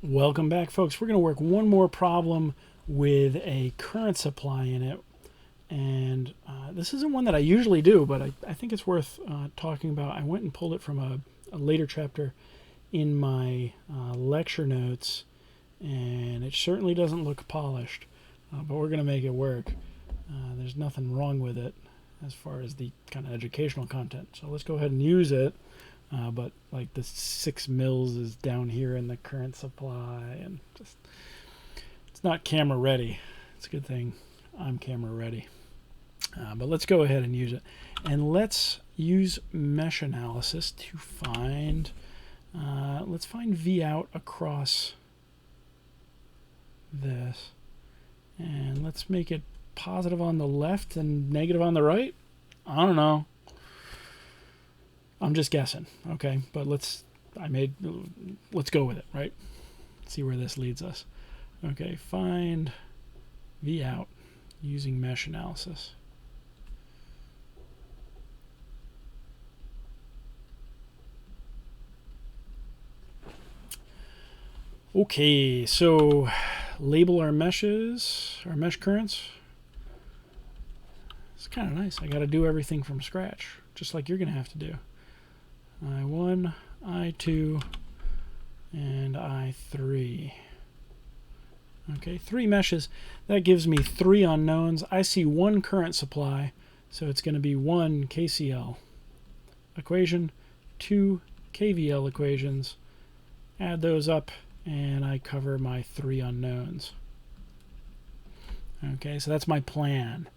Welcome back, folks. We're going to work one more problem with a current supply in it. And this isn't one that I usually do, but I think it's worth talking about. I went and pulled it from a later chapter in my lecture notes, and it certainly doesn't look polished, but we're going to make it work. There's nothing wrong with it as far as the kind of educational content. So let's go ahead and use it. But like the 6 mils is down here in the current supply, and just it's not camera ready. It's a good thing I'm camera ready. But let's go ahead and use it, and let's use mesh analysis to find. Let's find V out across this, and let's make it positive on the left and negative on the right. I don't know. I'm just guessing, okay? But let's go with it, right? See where this leads us. Okay, find V out using mesh analysis. Okay, so label our meshes, our mesh currents. It's kind of nice. I got to do everything from scratch, just like you're going to have to do. I1, I2, and I3. Okay, 3 meshes. That gives me 3 unknowns. I see 1 current supply, so it's going to be 1 KCL equation, 2 KVL equations. Add those up, and I cover my 3 unknowns. Okay, so that's my plan.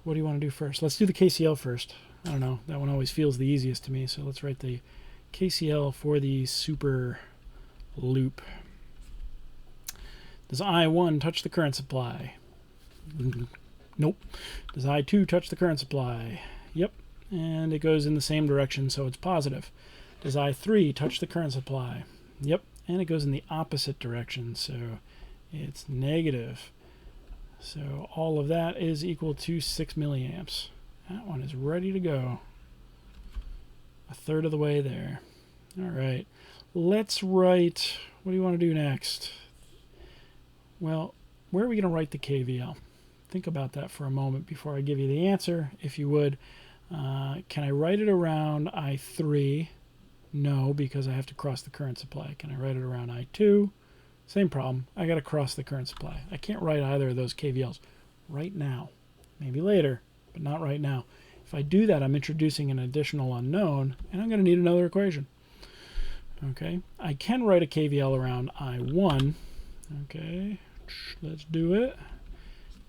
What do you want to do first? Let's do the KCL first. I don't know. That one always feels the easiest to me. So let's write the KCL for the super loop. Does I1 touch the current supply? Nope. Does I2 touch the current supply? Yep. And it goes in the same direction, so it's positive. Does I3 touch the current supply? Yep. And it goes in the opposite direction, so it's negative. So all of that is equal to 6 milliamps. That one is ready to go. A third of the way there. All right. Let's write, what do you want to do next? Well, where are we going to write the KVL? Think about that for a moment before I give you the answer, if you would. Can I write it around I3? No, because I have to cross the current supply. Can I write it around I2? Same problem. I got to cross the current supply. I can't write either of those KVLs right now. Maybe later, but not right now. If I do that, I'm introducing an additional unknown, and I'm going to need another equation. Okay, I can write a KVL around I1. Okay, let's do it.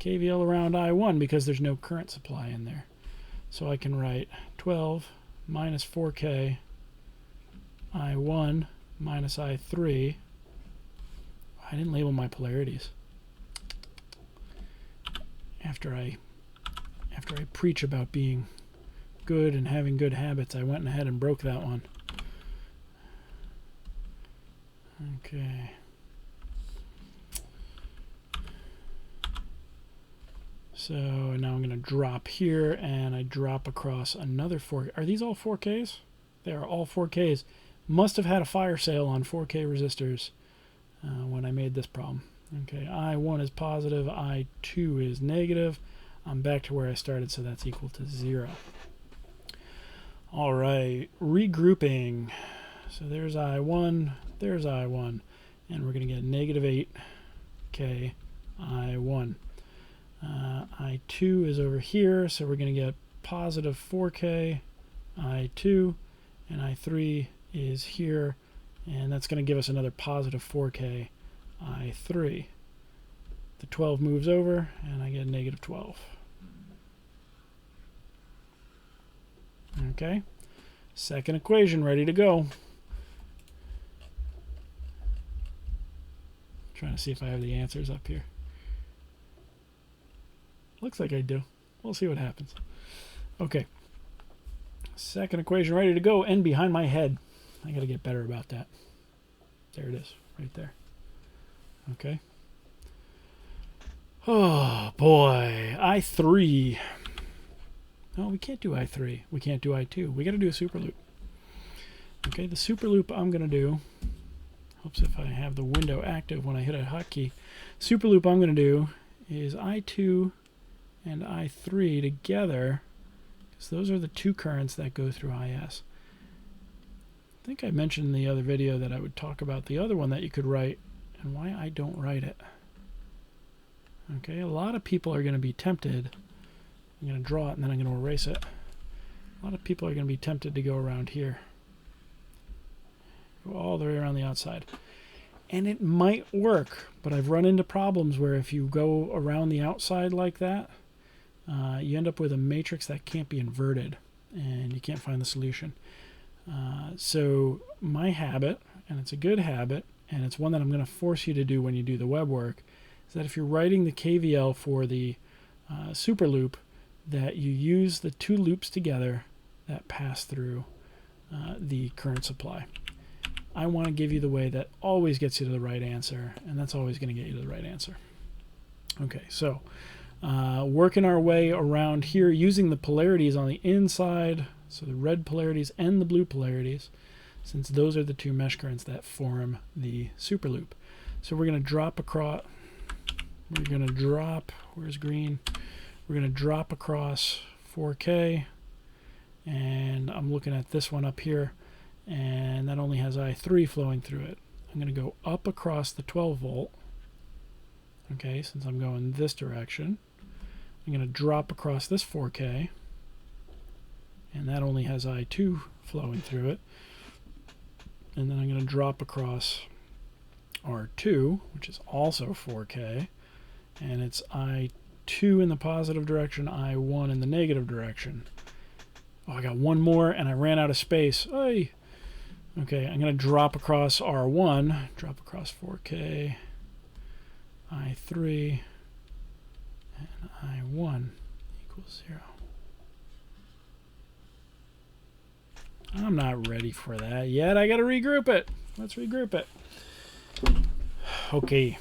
KVL around I1 because there's no current supply in there. So I can write 12 minus 4K I1 minus I3. I didn't label my polarities. After I preach about being good and having good habits, I went ahead and broke that one. Okay. So now I'm going to drop here, and I drop across another 4. Are these all 4Ks? They are all 4Ks. Must have had a fire sale on 4K resistors when I made this problem. Okay, I1 is positive, I2 is negative. I'm back to where I started, so that's equal to 0. All right, regrouping. So there's I1, and we're going to get negative 8K I1. I2 is over here, so we're going to get positive 4K I2, and I3 is here, and that's going to give us another positive 4K I3. The 12 moves over, and I get negative 12. Okay, second equation ready to go. Trying to see if I have the answers up here. Looks like I do. We'll see what happens. Okay, second equation ready to go, and behind my head. I got to get better about that. There it is, right there. Okay. Oh boy, I3. No, we can't do I3. We can't do I2. We got to do a super loop. Okay, the super loop I'm going to do, helps if I have the window active when I hit a hotkey. Super loop I'm going to do is I2 and I3 together, because those are the two currents that go through IS. I think I mentioned in the other video that I would talk about the other one that you could write and why I don't write it. Okay, a lot of people are going to be tempted. I'm going to draw it and then I'm going to erase it. A lot of people are going to be tempted to go around here. Go all the way around the outside. And it might work, but I've run into problems where if you go around the outside like that, you end up with a matrix that can't be inverted, and you can't find the solution. So my habit, and it's a good habit, and it's one that I'm going to force you to do when you do the web work, is that if you're writing the KVL for the super loop, that you use the two loops together that pass through the current supply. I want to give you the way that always gets you to the right answer, and that's always going to get you to the right answer. Okay, so working our way around here using the polarities on the inside, so the red polarities and the blue polarities, since those are the two mesh currents that form the super loop. So we're going to drop across, where's green? We're going to drop across 4K, and I'm looking at this one up here, and that only has I3 flowing through it. I'm going to go up across the 12 volt. Okay, since I'm going this direction. I'm going to drop across this 4K, and that only has I2 flowing through it. And then I'm going to drop across R2, which is also 4K, and it's I2 in the positive direction, I1 in the negative direction. Oh, I got one more, and I ran out of space. Hey. Okay, I'm going to drop across R1, drop across 4K, I3, and I1 equals 0. I'm not ready for that yet. I got to regroup it. Let's regroup it. Okay,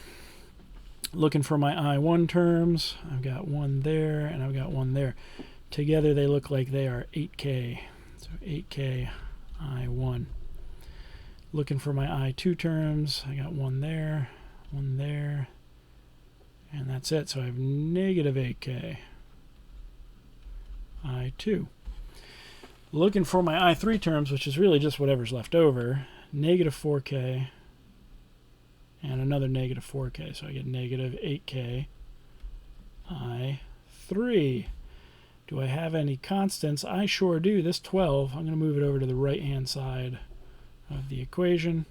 looking for my I1 terms. I've got one there, and I've got one there. Together they look like they are 8K. So 8K I1. Looking for my I2 terms. I got one there, and that's it. So I have negative 8K I2. Looking for my I3 terms, which is really just whatever's left over, negative 4K and another negative 4K. So I get negative 8K I3. Do I have any constants? I sure do. This 12, I'm going to move it over to the right-hand side of the equation,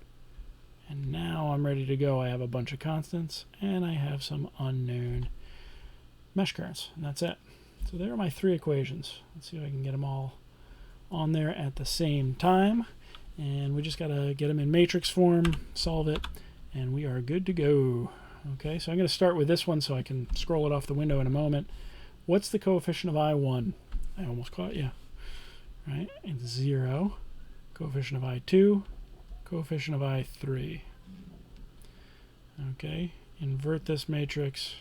and now I'm ready to go. I have a bunch of constants, and I have some unknown mesh currents, and that's it. So there are my three equations. Let's see if I can get them all on there at the same time, and we just got to get them in matrix form, solve it, and we are good to go. Okay, so I'm going to start with this one so I can scroll it off the window in a moment. What's the coefficient of I1? I almost caught you. Right, it's 0. Coefficient of I2, coefficient of I3. Okay, invert this matrix,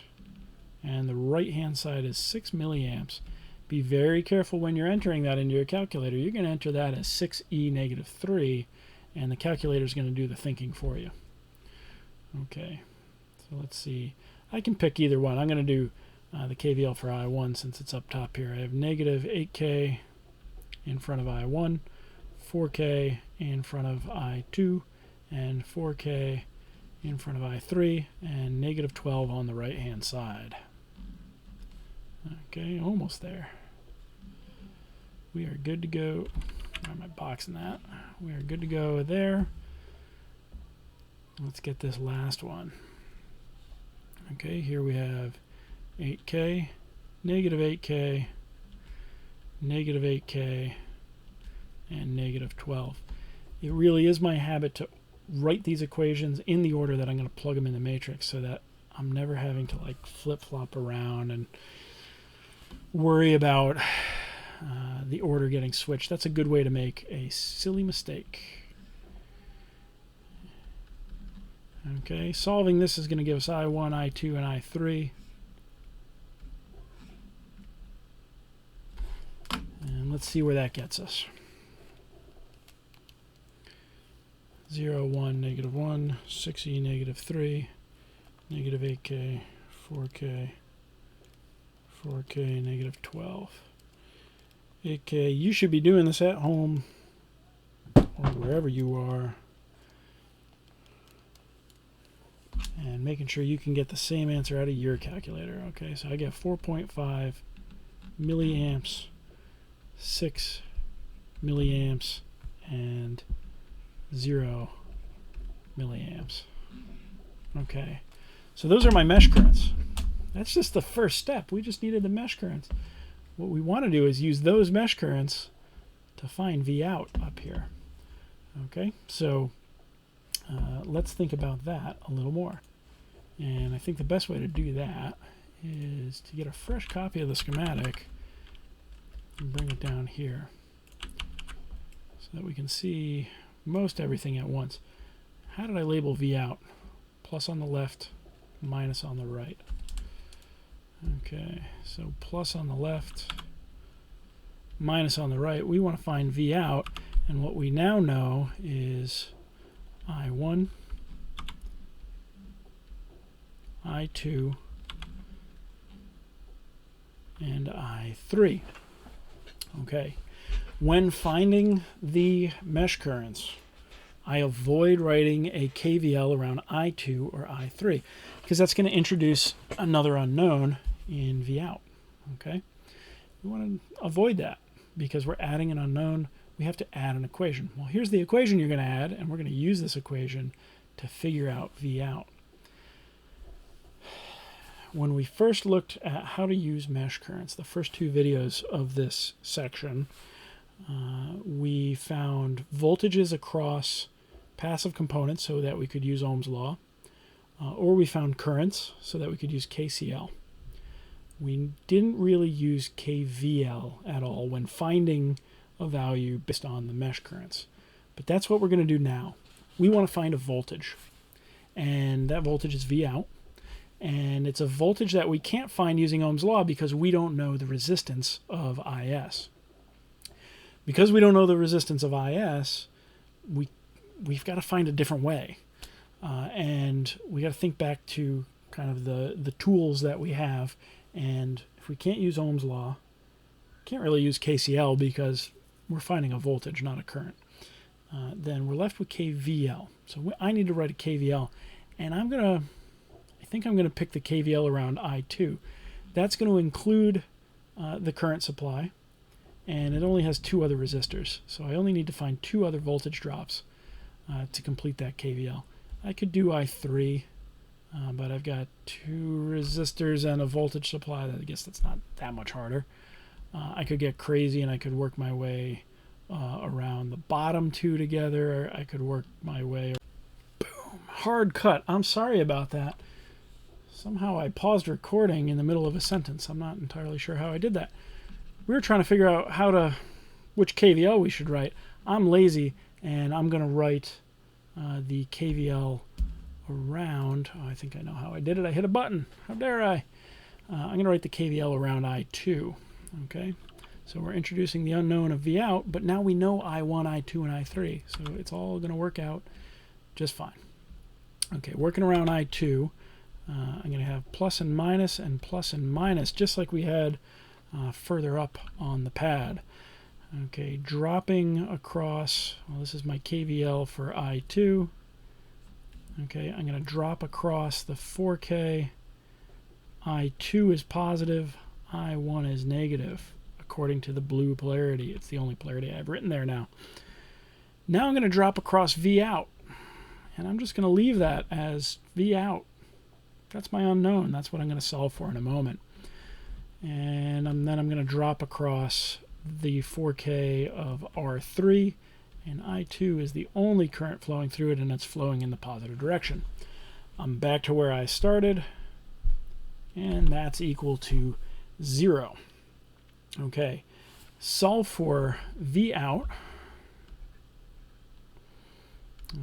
and the right-hand side is 6 milliamps. Be very careful when you're entering that into your calculator. You're going to enter that as 6e negative 3, and the calculator is going to do the thinking for you. Okay, so let's see. I can pick either one. I'm going to do the KVL for I1 since it's up top here. I have negative 8K in front of I1. 4K in front of I2, and 4K in front of I3, and negative 12 on the right hand side. Okay, almost there. We are good to go. Why am I boxing that? We are good to go there. Let's get this last one. Okay, here we have 8K, negative 8K, negative 8K, and negative 12. It really is my habit to write these equations in the order that I'm going to plug them in the matrix so that I'm never having to like flip-flop around and worry about the order getting switched. That's a good way to make a silly mistake. Okay, solving this is going to give us I1, I2, and I3. And let's see where that gets us. 0, 1, negative 1, 6e, negative 3, negative 8k, 4k, 4k, negative 12. 8k, you should be doing this at home or wherever you are and making sure you can get the same answer out of your calculator. Okay, so I get 4.5 milliamps, 6 milliamps, and 0 milliamps. Okay, so those are my mesh currents. That's just the first step. We just needed the mesh currents. What we want to do is use those mesh currents to find V out up here. Okay, so let's think about that a little more. And I think the best way to do that is to get a fresh copy of the schematic and bring it down here so that we can see most everything at once. How did I label V out? Plus on the left, minus on the right. Okay, so plus on the left, minus on the right. We want to find V out, and what we now know is I1, I2, and I3. Okay, when finding the mesh currents, I avoid writing a KVL around I2 or I3 because that's going to introduce another unknown in V out. Okay, we want to avoid that because we're adding an unknown. We have to add an equation. Well, here's the equation you're going to add, and we're going to use this equation to figure out V out. When we first looked at how to use mesh currents, the first two videos of this section, we found voltages across passive components so that we could use Ohm's law, or we found currents so that we could use KCL. We didn't really use KVL at all when finding a value based on the mesh currents, but that's what we're going to do now. We want to find a voltage, and that voltage is V out, and it's a voltage that we can't find using Ohm's law because we don't know the resistance of IS. Because we don't know the resistance of IS, we've got to find a different way, and we got to think back to kind of the tools that we have. And if we can't use Ohm's law, can't really use KCL because we're finding a voltage, not a current, then we're left with KVL. So I need to write a KVL, and I think I'm gonna pick the KVL around I2. That's going to include the current supply, and it only has two other resistors. So I only need to find two other voltage drops to complete that KVL. I could do I3, but I've got two resistors and a voltage supply. I guess that's not that much harder. I could get crazy and I could work my way around the bottom two together. I could work my way. Boom. Hard cut. I'm sorry about that. Somehow I paused recording in the middle of a sentence. I'm not entirely sure how I did that. We were trying to figure out which KVL we should write. I'm lazy, and I'm going to write the KVL around. Oh, I think I know how I did it. I hit a button. How dare I? I'm going to write the KVL around I2. Okay, so we're introducing the unknown of V out, but now we know I1, I2, and I3, so it's all going to work out just fine. Okay, working around I2, I'm going to have plus and minus, just like we had further up on the pad. Okay, dropping across, well, this is my KVL for I2. Okay, I'm going to drop across the 4K. I2 is positive, I1 is negative, according to the blue polarity. It's the only polarity I've written there now. Now I'm going to drop across V out, and I'm just going to leave that as V out. That's my unknown. That's what I'm going to solve for in a moment. And then I'm going to drop across the 4K of R3, and I2 is the only current flowing through it, and it's flowing in the positive direction. I'm back to where I started, and that's equal to 0. Okay, solve for V out.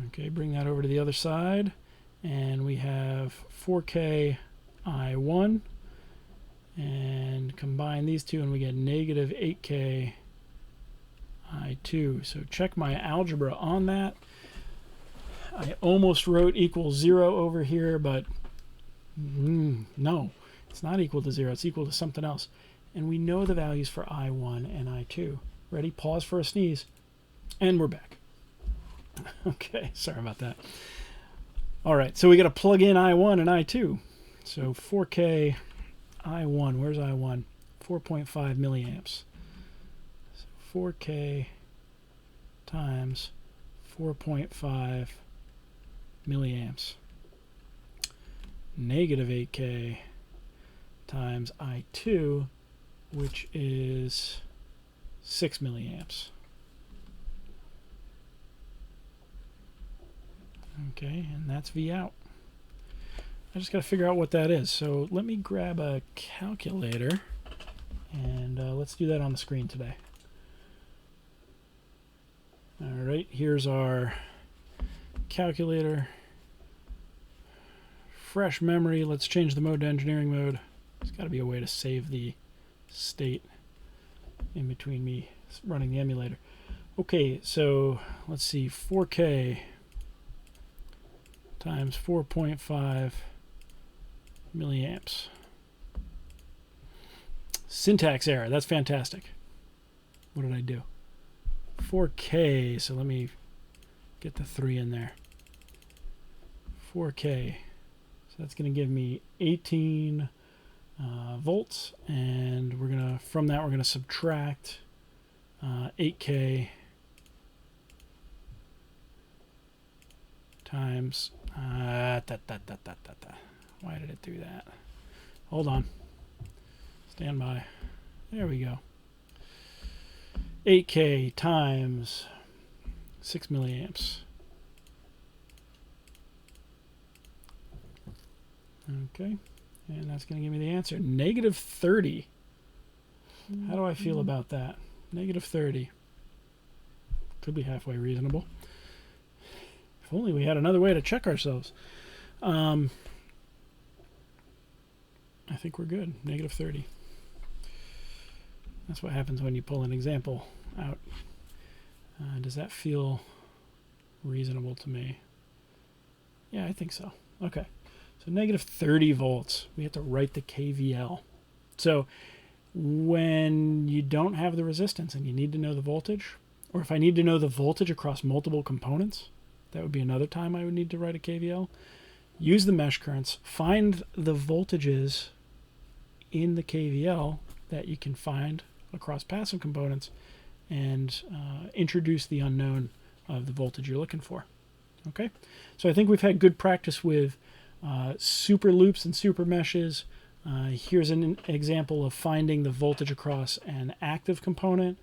Okay, bring that over to the other side, and we have 4K I1, and combine these two, and we get negative 8K I2. So check my algebra on that. I almost wrote equals 0 over here, but no, it's not equal to 0. It's equal to something else. And we know the values for I1 and I2. Ready? Pause for a sneeze. And we're back. Okay, sorry about that. All right, so we got to plug in I1 and I2. So 4K I1, where's I1? 4.5 milliamps. So 4K times 4.5 milliamps. Negative 8K times I2, which is 6 milliamps. Okay, and that's V out. I just got to figure out what that is. So let me grab a calculator, and let's do that on the screen today. All right, here's our calculator. Fresh memory. Let's change the mode to engineering mode. There's got to be a way to save the state in between me running the emulator. Okay, so let's see, 4K times 4.5 milliamps. Syntax error. That's fantastic. What did I do? 4K. So let me get the 3 in there. 4K. So that's going to give me 18 volts, and we're gonna from that we're gonna subtract 8K times why did it do that? Hold on. Stand by. There we go. 8K times 6 milliamps. Okay. And that's going to give me the answer. Negative 30. How do I feel about that? Negative 30. Could be halfway reasonable. If only we had another way to check ourselves. I think we're good. Negative 30. That's what happens when you pull an example out. Does that feel reasonable to me? Yeah, I think so. Okay. So negative 30 volts. We have to write the KVL. So when you don't have the resistance and you need to know the voltage, or if I need to know the voltage across multiple components, that would be another time I would need to write a KVL. Use the mesh currents. Find the voltages in the KVL that you can find across passive components and introduce the unknown of the voltage you're looking for. Okay? So I think we've had good practice with super loops and super meshes. Here's an example of finding the voltage across an active component.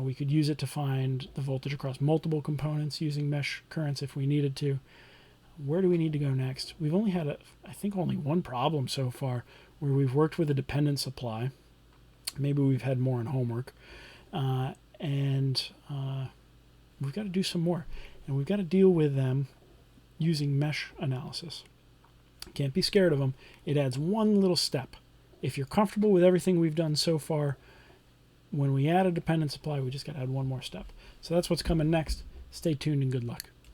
We could use it to find the voltage across multiple components using mesh currents if we needed to. Where do we need to go next? We've only had, I think, only one problem so far where we've worked with a dependent supply. Maybe we've had more in homework. And we've got to do some more. And we've got to deal with them using mesh analysis. Can't be scared of them. It adds one little step. If you're comfortable with everything we've done so far, when we add a dependent supply, we just got to add one more step. So that's what's coming next. Stay tuned and good luck.